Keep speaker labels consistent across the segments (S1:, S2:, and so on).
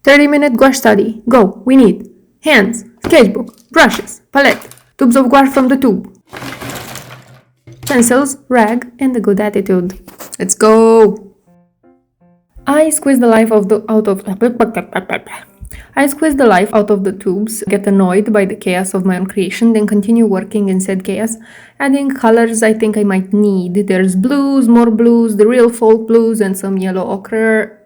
S1: 30-minute gouache study. Go. We need hands, sketchbook, brushes, palette, tubes of gouache from the tube, pencils, rag, and a good attitude. Let's go. I squeeze the life out of the tubes, get annoyed by the chaos of my own creation, then continue working in said chaos, adding colors I think I might need. There's blues, more blues, the real folk blues, and some yellow ochre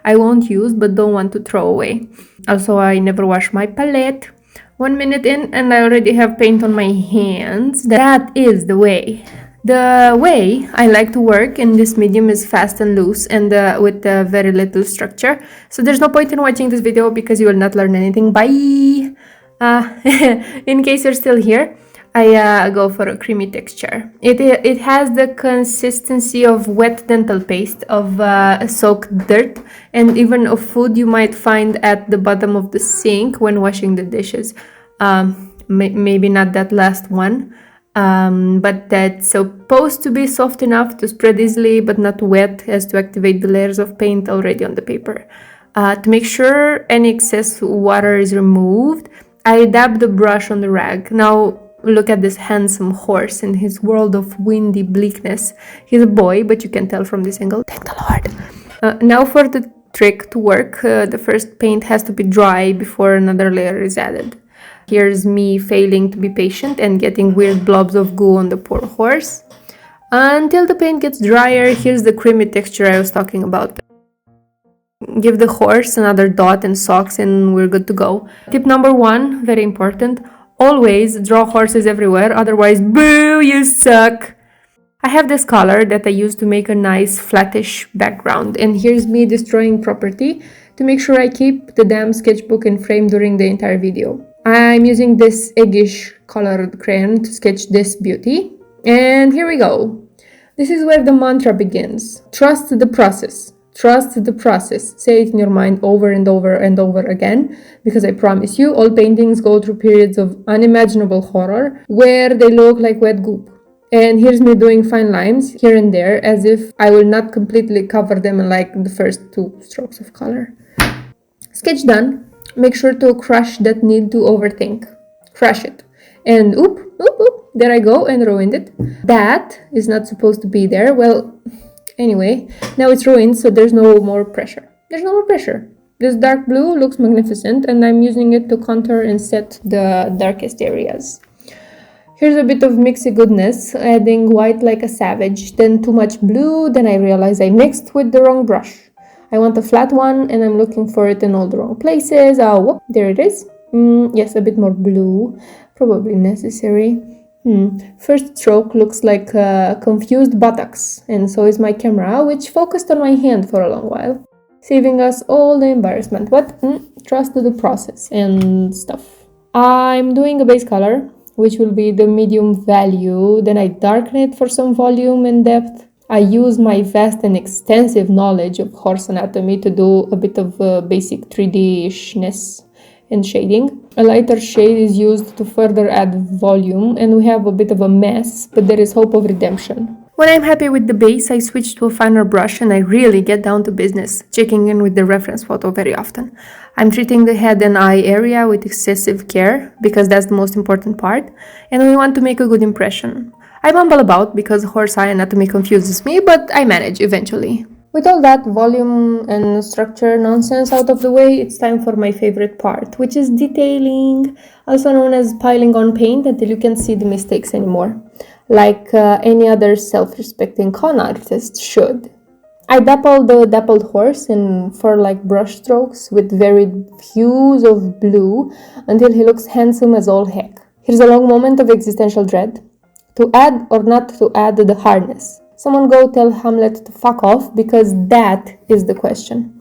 S1: I won't use but don't want to throw away. Also, I never wash my palette. 1 minute in and I already have paint on my hands. That is the way. The way I like to work in this medium is fast and loose and with very little structure. So there's no point in watching this video because you will not learn anything. Bye! In case you're still here, I go for a creamy texture. It has the consistency of wet dental paste, of soaked dirt, and even of food you might find at the bottom of the sink when washing the dishes. Maybe not that last one. But that's supposed to be soft enough to spread easily but not wet as to activate the layers of paint already on the paper. To make sure any excess water is removed, I dab the brush on the rag. Now look at this handsome horse in his world of windy bleakness. He's a boy, but you can tell from this angle. Thank the Lord. Now for the trick to work. The first paint has to be dry before another layer is added. Here's me failing to be patient and getting weird blobs of goo on the poor horse. Until the paint gets drier, here's the creamy texture I was talking about. Give the horse another dot and socks and we're good to go. Tip number 1, very important. Always draw horses everywhere, otherwise, boo, you suck! I have this color that I use to make a nice flattish background, and here's me destroying property to make sure I keep the damn sketchbook in frame during the entire video. I'm using this eggish colored crayon to sketch this beauty, and here we go. This is where the mantra begins. Trust the process. Trust the process. Say it in your mind over and over and over again, because I promise you, all paintings go through periods of unimaginable horror where they look like wet goop. And here's me doing fine lines here and there as if I will not completely cover them in like the first 2 strokes of color. Sketch done. Make sure to crush that need to overthink. Crush it. And oop, there I go and ruined it. That is not supposed to be there. Well, anyway, now it's ruined, so there's no more pressure. There's no more pressure. This dark blue looks magnificent and I'm using it to contour and set the darkest areas. Here's a bit of mixy goodness, adding white like a savage, then too much blue, then I realize I mixed with the wrong brush. I want a flat one and I'm looking for it in all the wrong places. Whoop, there it is. Yes, a bit more blue, probably necessary. First stroke looks like confused buttocks, and so is my camera, which focused on my hand for a long while, saving us all the embarrassment. What? Trust the process and stuff. I'm doing a base color, which will be the medium value, then I darken it for some volume and depth. I use my vast and extensive knowledge of horse anatomy to do a bit of basic 3D-ishness and shading. A lighter shade is used to further add volume, and we have a bit of a mess, but there is hope of redemption. When I'm happy with the base, I switch to a finer brush and I really get down to business, checking in with the reference photo very often. I'm treating the head and eye area with excessive care, because that's the most important part, and we want to make a good impression. I mumble about because horse eye anatomy confuses me, but I manage eventually. With all that volume and structure nonsense out of the way, it's time for my favorite part, which is detailing, also known as piling on paint until you can't see the mistakes anymore, like any other self-respecting con artist should. I dapple the dappled horse in fur-like brush strokes with varied hues of blue until he looks handsome as all heck. Here's a long moment of existential dread. To add or not to add the harness? Someone go tell Hamlet to fuck off, because that is the question.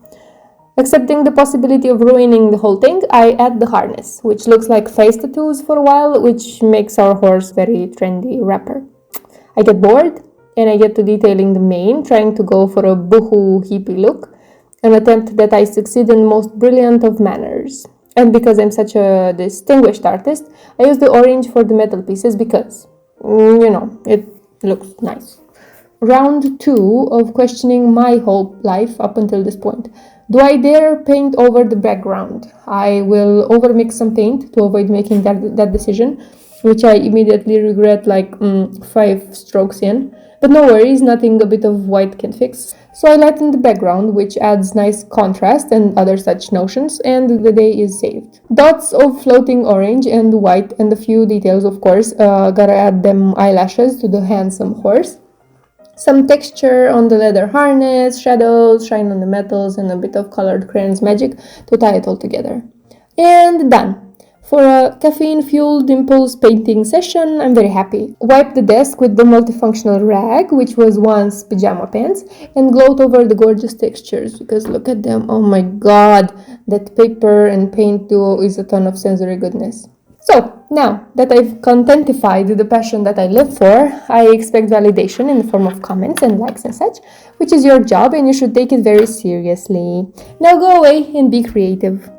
S1: Accepting the possibility of ruining the whole thing, I add the harness, which looks like face tattoos for a while, which makes our horse very trendy rapper. I get bored, and I get to detailing the mane, trying to go for a boohoo hippie look, an attempt that I succeed in most brilliant of manners. And because I'm such a distinguished artist, I use the orange for the metal pieces because, it looks nice. Round 2 of questioning my whole life up until this point. Do I dare paint over the background? I will overmix some paint to avoid making that decision, which I immediately regret like 5 strokes in. But no worries, nothing a bit of white can fix. So I lighten the background, which adds nice contrast and other such notions, and the day is saved. Dots of floating orange and white and a few details, of course. Gotta add them eyelashes to the handsome horse. Some texture on the leather harness, shadows, shine on the metals, and a bit of colored crayons magic to tie it all together. And done! For a caffeine-fueled impulse painting session, I'm very happy. Wipe the desk with the multifunctional rag, which was once pajama pants, and gloat over the gorgeous textures, because look at them, oh my god, that paper and paint duo is a ton of sensory goodness. So, now that I've contentified the passion that I live for, I expect validation in the form of comments and likes and such, which is your job and you should take it very seriously. Now go away and be creative.